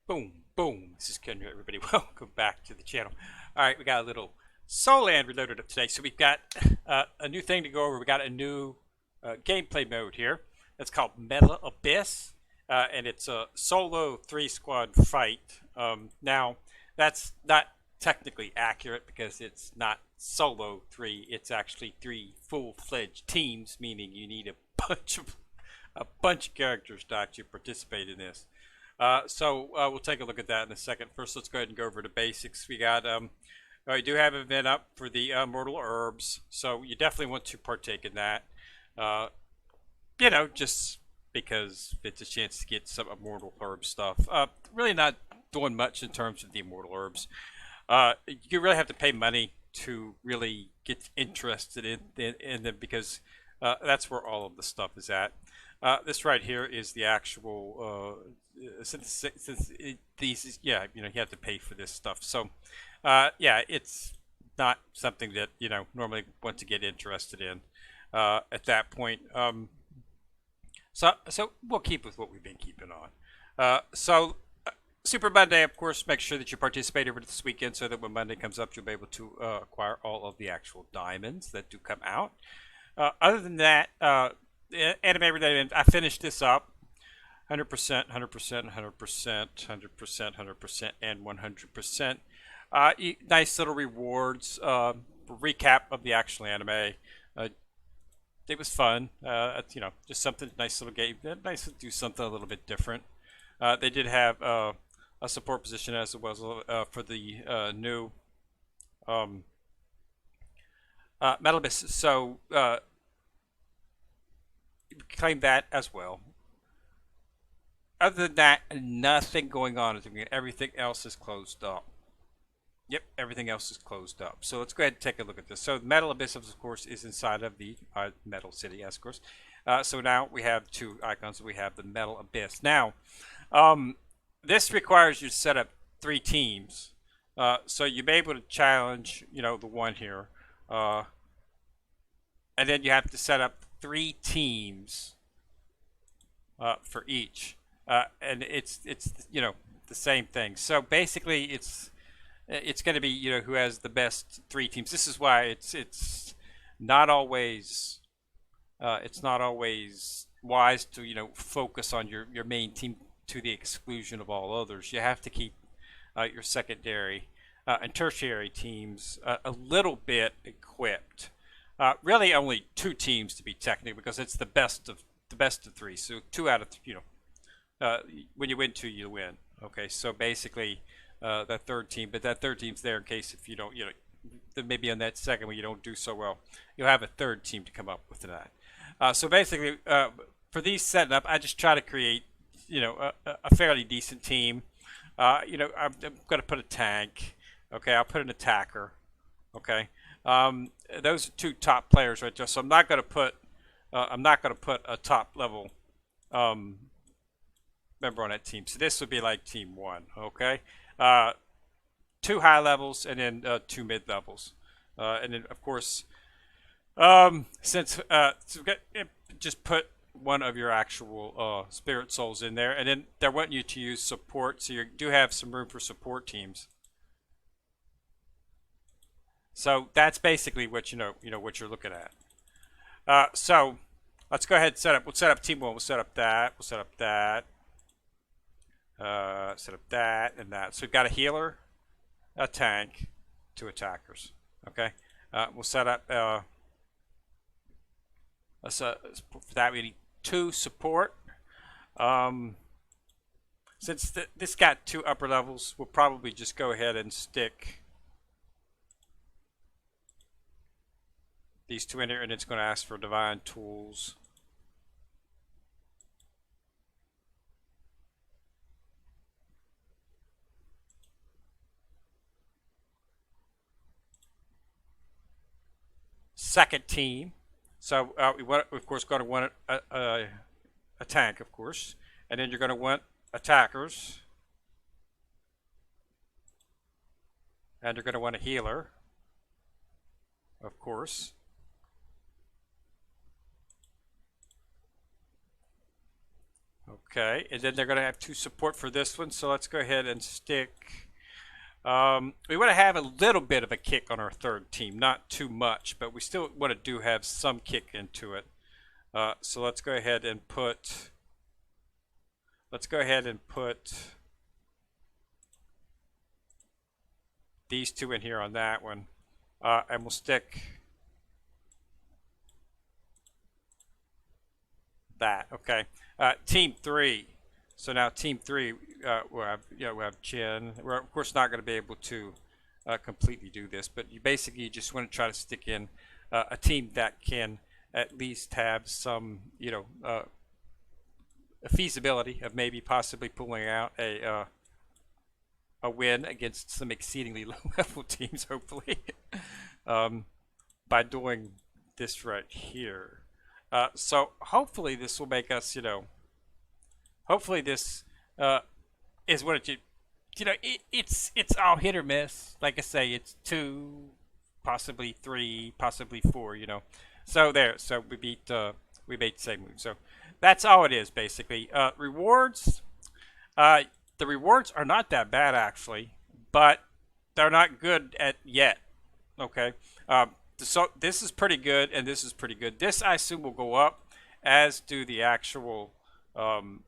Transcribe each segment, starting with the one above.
Boom, boom. This is Ken, everybody. Welcome back to the channel. All right, we got a little Soul Land reloaded up today. So we've got a new thing to go over. We got a new gameplay mode here. It's called Metal Abyss, and it's a solo 3-squad fight. Now, that's not technically accurate because it's not solo 3. It's actually 3 full-fledged teams, meaning you need a bunch of characters to actually participate in this. So we'll take a look at that in a second. First, let's go ahead and go over the basics. We got, we do have an event up for the Mortal Herbs, so you definitely want to partake in that. You know, just because it's a chance to get some Immortal Herb stuff. Really not doing much in terms of the Immortal Herbs. You really have to pay money to really get interested in them because that's where all of the stuff is at. This right here is the actual these yeah, you know, you have to pay for this stuff. So yeah, it's not something that, you know, normally want to get interested in at that point. So we'll keep with what we've been keeping on. Super Monday, of course, make sure that you participate over this weekend so that when Monday comes up, you'll be able to acquire all of the actual diamonds that do come out. Other than that, anime related, I finished this up 100%, 100%, 100%, 100%, 100%, and 100%. Nice little rewards, recap of the actual anime. It was fun. You know, just something nice little game. Nice to do something a little bit different. They did have a support position as it was for the new Metal Abyss. So claim that as well. Other than that, nothing going on. Everything else is closed up. Yep, everything else is closed up. So let's go ahead and take a look at this. So Metal Abyss, of course, is inside of the Metal City, yes, of course. So now we have two icons. We have the Metal Abyss. Now, this requires you to set up 3 teams. So you'll be able to challenge, you know, the one here. And then you have to set up 3 teams for each. And it's you know, the same thing. So basically it's going to be, you know, who has the best 3 teams. This is why it's not always wise to, you know, focus on your main team to the exclusion of all others. You have to keep your secondary and tertiary teams a little bit equipped. Really only 2 teams to be technical because it's the best of 3. So 2 out of, you know, when you win 2, you win. Okay, so basically that 3rd team, but that 3rd team's there in case if you don't, you know, maybe on that second one you don't do so well, you'll have a 3rd team to come up with that. So basically, for these setting up, I just try to create, you know, a fairly decent team. You know, I'm going to put a tank. Okay, I'll put an attacker. Okay, those are 2 top players right there. So I'm not going to put a top level member on that team. So this would be like team 1. Okay, 2 high levels and then 2 mid levels, and then of course, since so just put one of your actual spirit souls in there, and then they're wanting you to use support, so you do have some room for support teams. So that's basically what you know what you're looking at. So let's go ahead and set up. We'll set up team 1. We'll set up that. We'll set up that. Set up that and that. So we've got a healer, a tank, 2 attackers. Okay. We'll set up. For that we need 2 support. Since this got 2 upper levels, we'll probably just go ahead and stick these 2 in here, and it's going to ask for divine tools. Second team. So we want, of course, going to want a tank, of course, and then you're going to want attackers, and you're going to want a healer, of course. Okay, and then they're going to have two support for this one. So let's go ahead and stick. We want to have a little bit of a kick on our third team, not too much, but we still want to do have some kick into it. So let's go ahead and put. Let's go ahead and put these two in here on that one, and we'll stick that. Okay, team three. So now team three, we'll have Jen. We're of course not going to be able to completely do this, but you basically just want to try to stick in a team that can at least have some, a feasibility of maybe possibly pulling out a win against some exceedingly low level teams, hopefully, by doing this right here. So hopefully this will make us, hopefully this is what it, it's all hit or miss. Like I say, it's 2, possibly 3, possibly 4. So there. So we made the same move. So that's all it is basically. Rewards. The rewards are not that bad actually, but they're not good at yet. Okay. So this is pretty good, and this is pretty good. This I assume will go up, as do the actual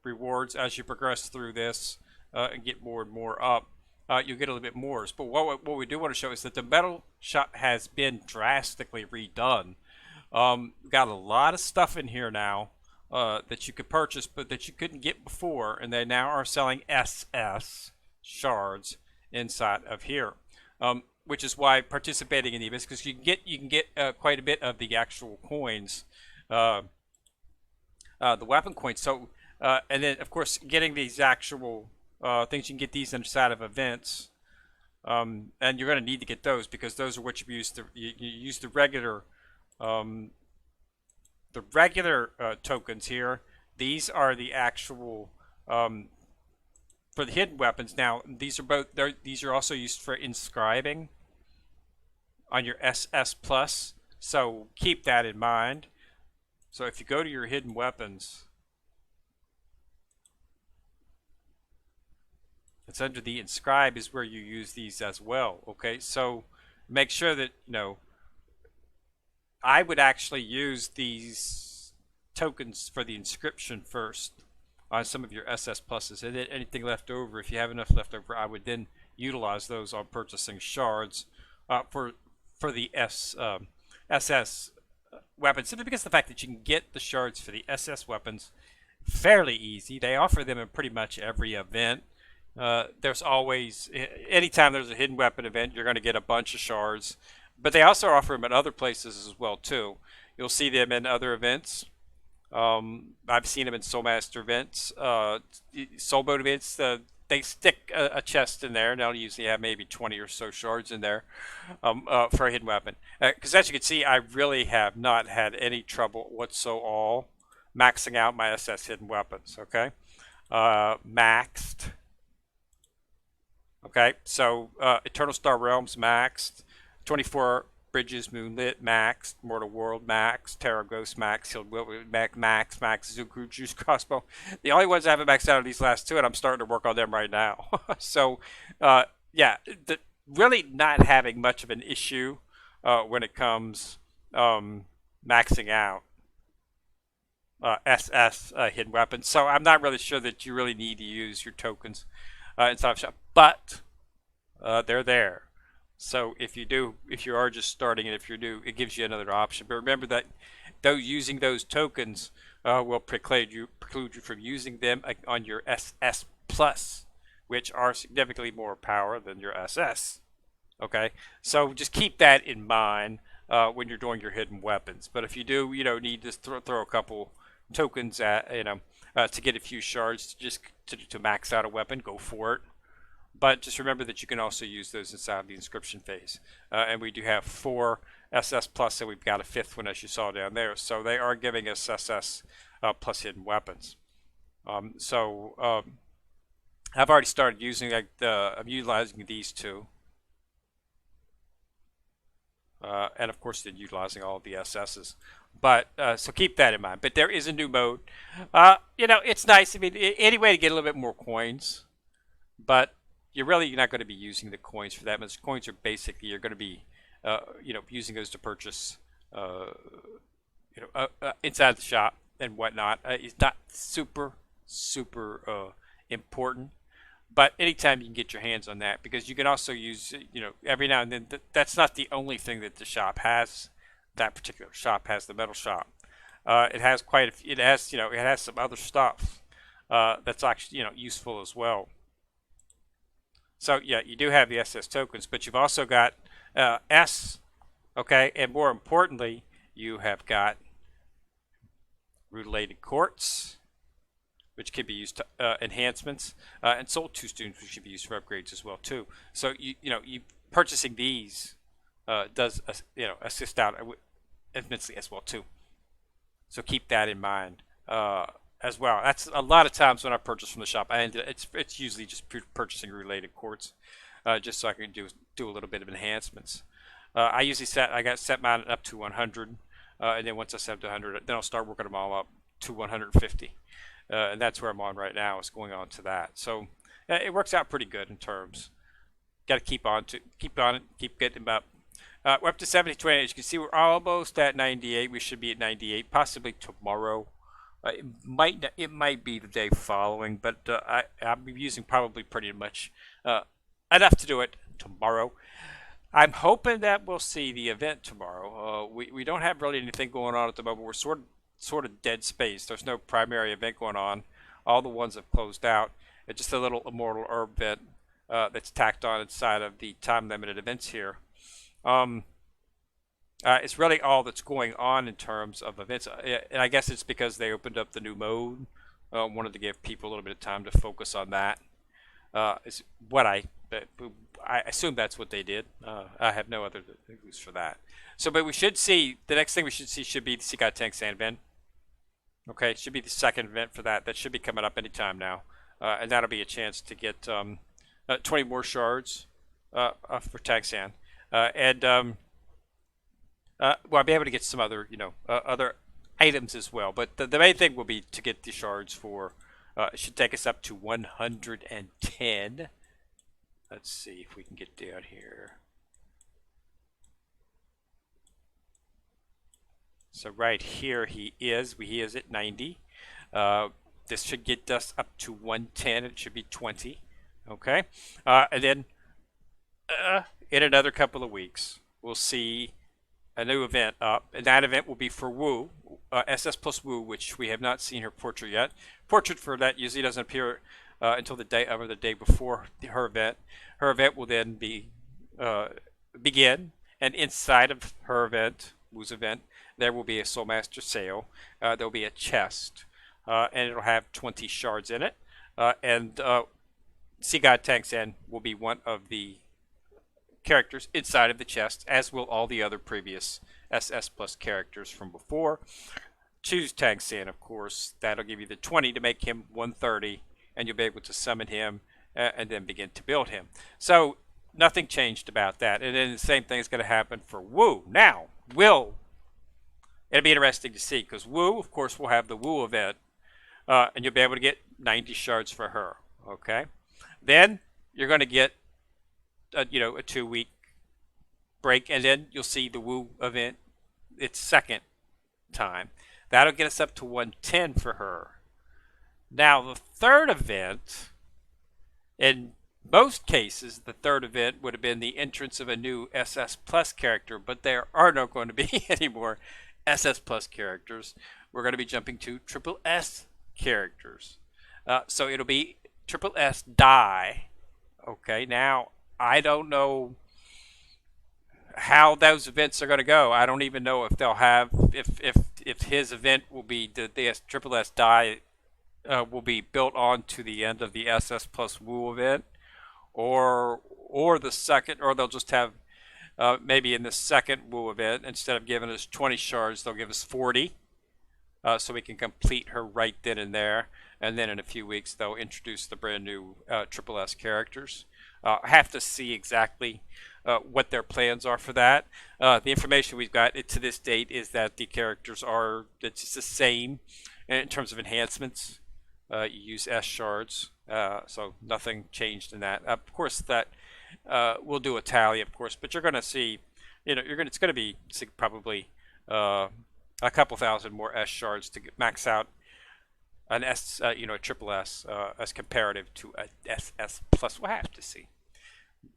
rewards as you progress through this and get more and more up. You get a little bit more. But what we do want to show is that the metal shop has been drastically redone. Got a lot of stuff in here now that you could purchase, but that you couldn't get before, and they now are selling SS Shards inside of here. Which is why participating in events, because you can get quite a bit of the actual coins, the weapon coins. So and then of course getting these actual things, you can get these inside of events, and you're going to need to get those because those are what you use. You use the regular tokens here. These are the actual for the hidden weapons. Now these are also used for inscribing on your SS plus, so keep that in mind. So if you go to your hidden weapons, it's under the inscribe is where you use these as well. Okay, so make sure that I would actually use these tokens for the inscription first on some of your SS pluses, and then anything left over, if you have enough left over, I would then utilize those on purchasing shards for the SS weapons, simply because of the fact that you can get the shards for the SS weapons fairly easy. They offer them in pretty much every event. There's always, anytime there's a hidden weapon event, you're going to get a bunch of shards, but they also offer them at other places as well too. You'll see them in other events. I've seen them in Soulmaster events, Soulboat events. They stick a chest in there, and they'll usually have maybe 20 or so shards in there for a hidden weapon. Because as you can see, I really have not had any trouble whatsoever maxing out my SS hidden weapons. Okay, maxed. Okay, so Eternal Star Realms maxed, 24 Bridges Moonlit maxed, Mortal World maxed, Terra Ghost maxed, Healed Will maxed, Zuku Juice Crossbow. The only ones I haven't maxed out are these last two, and I'm starting to work on them right now. So, yeah, really not having much of an issue when it comes maxing out SS hidden weapons. So I'm not really sure that you really need to use your tokens inside of shop, but they're there. So if you are just starting, and if you're new, it gives you another option. But remember that though using those tokens will preclude you from using them on your SS plus, which are significantly more power than your SS. Okay, so just keep that in mind when you're doing your hidden weapons. But if you do, need to throw a couple tokens at to get a few shards to max out a weapon, go for it. But just remember that you can also use those inside the inscription phase. And we do have 4 SS plus, and we've got a 5th one, as you saw down there. So they are giving us SS plus hidden weapons. I've already started using I'm utilizing these two. and of course then utilizing all of the SSs. But so keep that in mind. But there is a new mode. It's nice. I mean, any way to get a little bit more coins, but you're not going to be using the coins for that much. Coins are basically you're going to be, using those to purchase, inside the shop and whatnot. It's not super important. But anytime you can get your hands on that, because you can also use, every now and then. That's not the only thing that the shop has. That particular shop has the metal shop. It has it has some other stuff that's actually useful as well. So yeah, you do have the SS tokens, but you've also got S, okay, and more importantly, you have got related quartz, which can be used to enhancements, and soul 2 students, which should be used for upgrades as well too. So you purchasing these does assist out immensely as well too. So keep that in mind as well. That's a lot of times when I purchase from the shop. It's usually just purchasing related quartz, just so I can do a little bit of enhancements. I usually set mine up to 100, and then once I set up to 100, then I'll start working them all up to 150. And that's where I'm on right now, is going on to that. So it works out pretty good in terms. Got to keep on it, keep getting them up. We're up to 70-20. As you can see, we're almost at 98. We should be at 98, possibly tomorrow. It might be the day following, but I'll be using probably pretty much enough to do it tomorrow. I'm hoping that we'll see the event tomorrow. We don't have really anything going on at the moment. We're sort of dead space. There's no primary event going on. All the ones have closed out. It's just a little Immortal Herb event that's tacked on inside of the time-limited events here. It's really all that's going on in terms of events, and I guess it's because they opened up the new mode. Wanted to give people a little bit of time to focus on that. Is what I assume that's what they did. I have no other news for that. So, but we should see, the next thing we should see should be the Seaguy Tank Sand event. Okay, should be the second event for that. That should be coming up anytime now, and that'll be a chance to get 20 more shards for Tank Sand. Well, I'll be able to get some other, other items as well. But the main thing will be to get the shards for, it should take us up to 110. Let's see if we can get down here. So right here he is at 90. This should get us up to 110. It should be 20. Okay. And then in another couple of weeks, we'll see a new event up, and that event will be for Wu, SS plus Wu, which we have not seen her portrait yet. Portrait for that usually doesn't appear until the day of or the day before her event. Her event will then begin, and inside of her event, Wu's event, there will be a Soulmaster sale. There will be a chest, and it'll have 20 shards in it. And Seaguy Tank Sand will be one of the characters inside of the chest, as will all the other previous SS Plus characters from before. Choose Tank Sand, of course. That'll give you the 20 to make him 130, and you'll be able to summon him and then begin to build him. So nothing changed about that. And then the same thing is going to happen for Wu. Now, it'll be interesting to see, because Wu, of course, will have the Wu event, and you'll be able to get 90 shards for her. Okay, then you're going to get a 2-week break, and then you'll see the Wu event its second time. That'll get us up to 110 for her. Now the third event, in most cases, the third event would have been the entrance of a new SS Plus character, but there are not going to be any more SS Plus characters. We're going to be jumping to triple S characters. So it'll be triple S die. Okay, now I don't know how those events are going to go. I don't even know if they'll have, if his event will be, the triple S die will be built on to the end of the SS Plus Wu event, or the second, or they'll just have maybe in the second Wu event, instead of giving us 20 shards, they'll give us 40. so we can complete her right then and there. And then in a few weeks, they'll introduce the brand new Triple S characters. I have to see exactly what their plans are for that. The information we've got to this date is that the characters are it's the same in terms of enhancements. You use S shards, so nothing changed in that. Of course, that we'll do a tally, of course, but you're going to see, it's going to be probably a couple thousand more S shards to max out an S, a triple S as comparative to a SS plus. We'll have to see,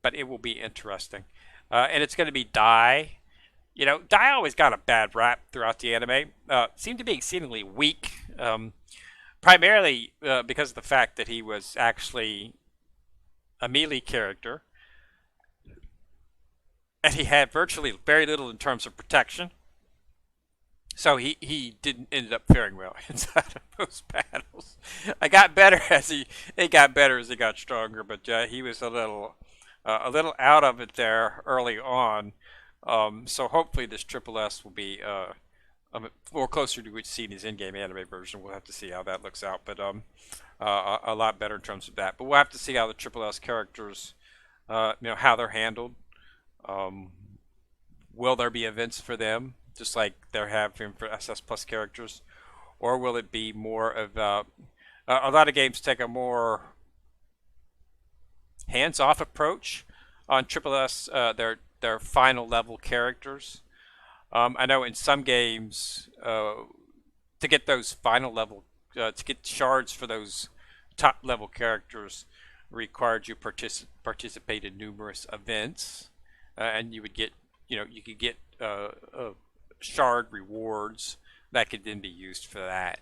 but it will be interesting, and it's going to be Dai. Dai always got a bad rap throughout the anime. Seemed to be exceedingly weak, primarily because of the fact that he was actually a melee character, and he had virtually very little in terms of protection. So he didn't end up faring well inside of most battles. I got better as it got better as he got stronger, but he was a little out of it there early on. So hopefully this Triple S will be more closer to what we've seen his in-game anime version. We'll have to see how that looks out, but a lot better in terms of that. But we'll have to see how the Triple S characters, how they're handled. Will there be events for them, just like there have been for SS Plus characters, or will it be more of a lot of games take a more hands-off approach on Triple S, their final level characters. I know in some games, to get those final level, to get shards for those top level characters, required you participate in numerous events, and you would get, you could get shard rewards that could then be used for that.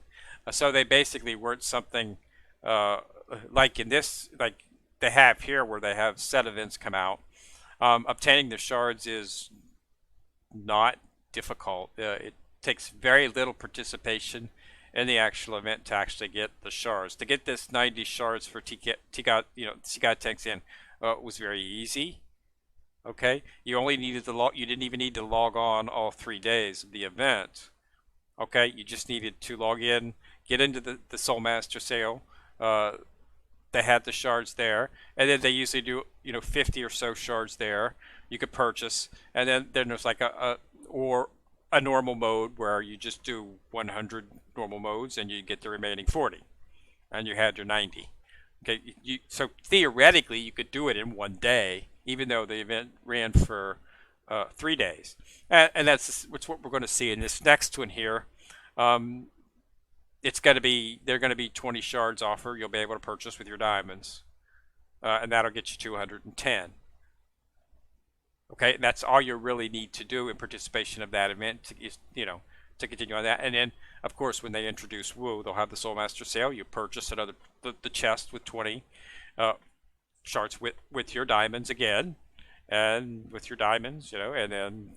So they basically weren't something like in this, like they have here, where they have set events come out. Obtaining the shards is not difficult. It takes very little participation in the actual event to actually get the shards. To get this 90 shards for Tiga tanks in was very easy. Okay, you only needed to log. You didn't even need to log on all 3 days of the event. Okay, you just needed to log in, get into the Soul Master sale. They had the shards there, and then they usually do 50 or so shards there you could purchase, and then there's like a normal mode where you just do 100 normal modes and you get the remaining 40, and you had your 90. Okay, so theoretically you could do it in 1 day, even though the event ran for 3 days, and that's what we're going to see in this next one here. It's going to be, they're going to be 20 shards offer you'll be able to purchase with your diamonds, and that'll get you 210. Okay, that's all you really need to do in participation of that event to continue on that. And then of course when they introduce Wu, they'll have the Soul Master sale. You purchase another the chest with 20 shards with your diamonds again, and with your diamonds, and then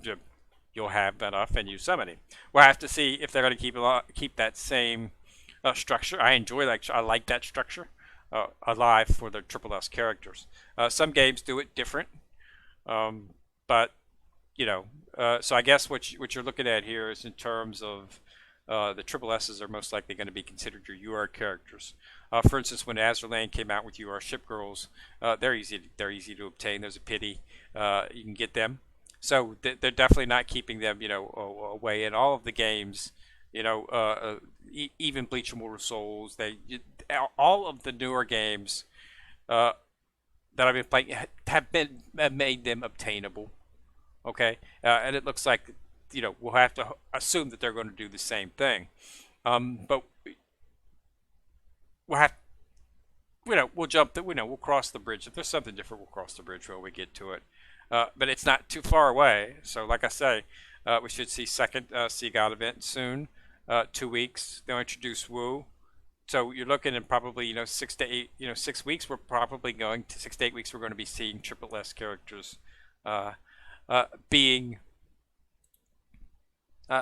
you'll have enough and you summon him. We'll have to see if they're going to keep that same structure. I like that structure alive for the Triple S characters. Some games do it different, but so I guess what you're looking at here is in terms of the Triple S's are most likely going to be considered your UR characters. For instance, when Azurlane came out with UR Ship Girls, they're easy to obtain. There's a pity you can get them. So they're definitely not keeping them, away in all of the games. Even Bleach Immortal Souls, all of the newer games that I've been playing have made them obtainable. Okay, and it looks like we'll have to assume that they're going to do the same thing. But we'll have we'll cross the bridge. If there's something different, we'll cross the bridge when we get to it. But it's not too far away. So like I say, we should see second Sea God event soon. 2 weeks, they'll introduce Wu. So you're looking at probably 6 to 8, 6 weeks. We're probably going to 6 to 8 weeks. We're going to be seeing Triple S characters being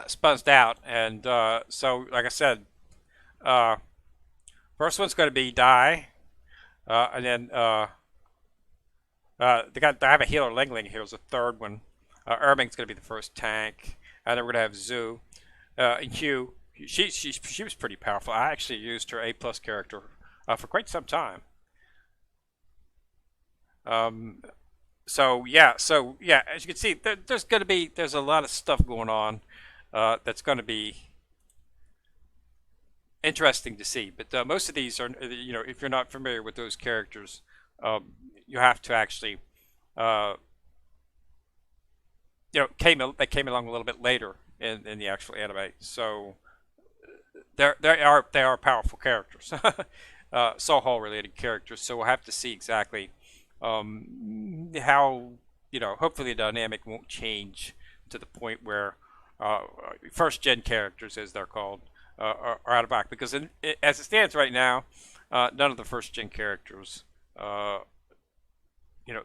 spunsed out. And so like I said, first one's going to be Dai, and then they have a healer Lingling here as a third one. Irving's going to be the first tank, and then we're going to have Zhu and Hugh She was pretty powerful. I actually used her A plus character for quite some time. Um, so yeah, as you can see, there's a lot of stuff going on that's going to be interesting to see. But most of these are, if you're not familiar with those characters, you have to actually, uh, they came along a little bit later in the actual anime. So they are powerful characters, Soul Hall related characters. So we'll have to see exactly how hopefully the dynamic won't change to the point where first gen characters, as they're called, are out of whack. Because as it stands right now, none of the first gen characters, uh,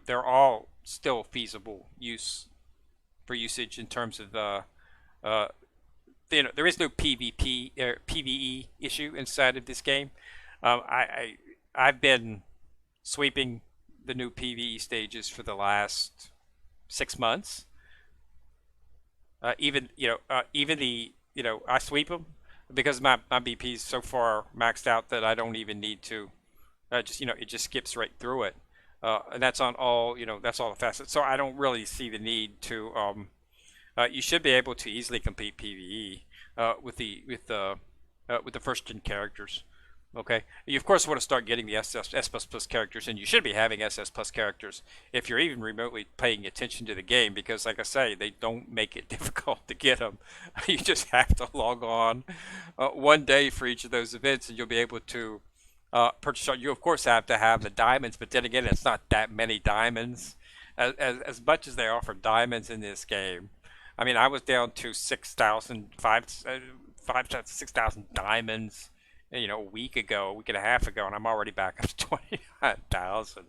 they're all still feasible use for usage in terms of uh, there is no PvP or PvE issue inside of this game. I've been sweeping the new PvE stages for the last 6 months. Even the I sweep them because my BP is so far maxed out that I don't even need to. Just it just skips right through it, and that's on all that's all the facets. So I don't really see the need to. You should be able to easily complete PVE with the first gen characters. Okay, you of course want to start getting the S++ characters, and you should be having SS plus characters if you're even remotely paying attention to the game, because, like I say, they don't make it difficult to get them. You just have to log on one day for each of those events, and you'll be able to purchase. You of course have to have the diamonds, but then again, it's not that many diamonds. As much as they offer diamonds in this game, I mean, I was down to 6,000, 6,000 diamonds, a a week and a half ago, and I'm already back up to 29,000.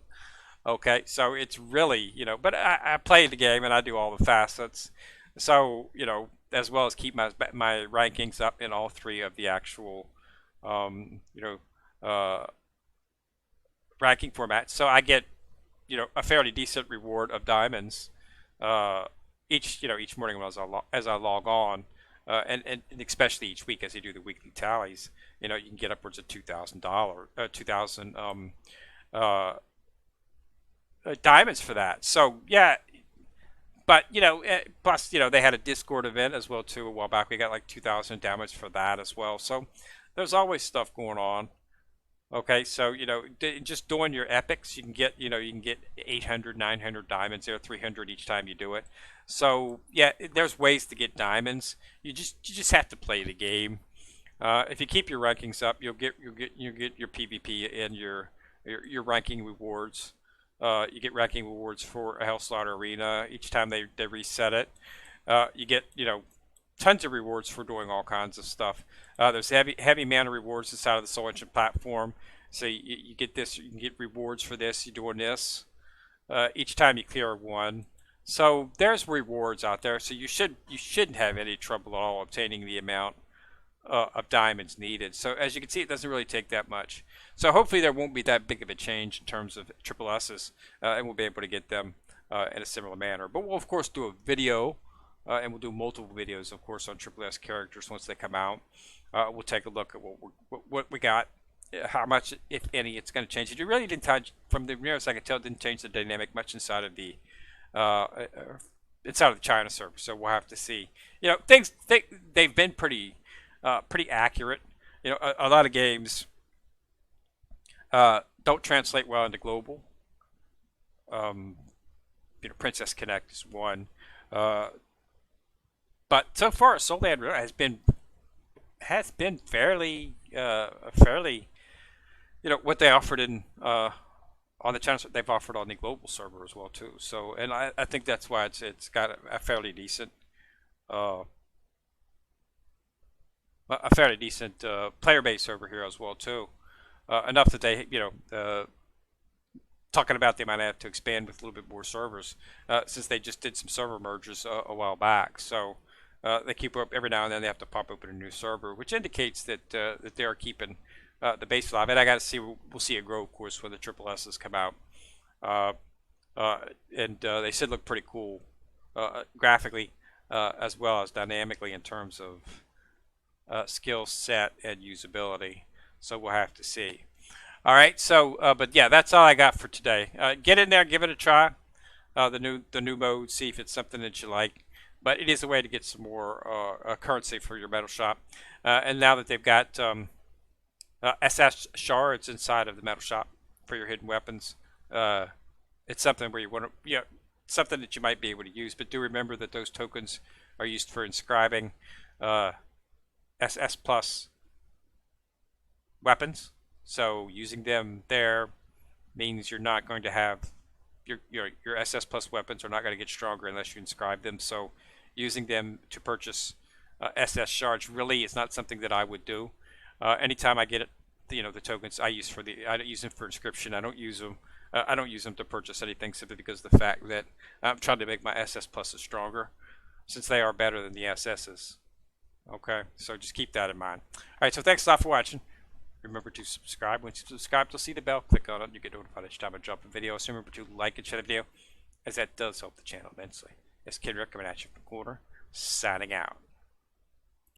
Okay, so it's really, but I play the game and I do all the facets, so as well as keep my rankings up in all three of the actual, um, you know, uh, ranking formats. So I get, a fairly decent reward of diamonds, uh, each morning as I log on, and especially each week as you do the weekly tallies. You can get upwards of $2,000, 2,000 uh, diamonds for that. So yeah, but plus they had a Discord event as well too a while back. We got like 2,000 diamonds for that as well. So there's always stuff going on. Okay, so just doing your epics, you can get 800, 900 diamonds there, 300 each time you do it. So yeah, there's ways to get diamonds. You just have to play the game. If you keep your rankings up, you'll get your PvP and your ranking rewards. You get ranking rewards for a Hellslaughter Arena each time they reset it. You get tons of rewards for doing all kinds of stuff. There's heavy mana rewards inside of the Soul Engine platform. So you get this. You can get rewards for this. You're doing this each time you clear one. So there's rewards out there. So you shouldn't have any trouble at all obtaining the amount of diamonds needed. So as you can see, it doesn't really take that much. So hopefully there won't be that big of a change in terms of triple S's, and we'll be able to get them in a similar manner. But we'll of course do a video, and we'll do multiple videos, of course, on triple S characters once they come out. We'll take a look at what we got, how much, if any, it's going to change. It really didn't touch, from the nearest I could tell, it didn't change the dynamic much inside of the China server. So we'll have to see. Things they've been pretty accurate. A lot of games don't translate well into global. Um, Princess Connect is one, but so far Soulland has been fairly what they offered in on the channel they've offered on the global server as well too. So, and I think that's why it's got a fairly decent uh, player base server here as well too. Enough that they talking about they might have to expand with a little bit more servers, since they just did some server mergers a while back. So they keep up every now and then. They have to pop open a new server, which indicates that they are keeping the base alive. And I got to see, we'll see it grow, of course, when the triple S's come out. Uh, and they should look pretty cool graphically, as well as dynamically in terms of skill set and usability. So we'll have to see. All right. So, but yeah, that's all I got for today. Get in there, give it a try. The new mode, see if it's something that you like. But it is a way to get some more currency for your metal shop. And now that they've got SS Shards inside of the metal shop for your hidden weapons, it's something where you want to, something that you might be able to use. But do remember that those tokens are used for inscribing SS plus weapons. So using them there means you're not going to have your SS plus weapons are not going to get stronger unless you inscribe them. So using them to purchase SS shards really is not something that I would do. Anytime I get it, the tokens I don't use them for inscription. I don't use them. I don't use them to purchase anything simply because of the fact that I'm trying to make my SS pluses stronger, since they are better than the SSs. Okay, so just keep that in mind. All right, so thanks a lot for watching. Remember to subscribe. Once you subscribe, you'll see the bell. Click on it, and you get notified each time I drop a video. So remember to like and share the video, as that does help the channel immensely. It's Kendrick coming at you from the corner, signing out.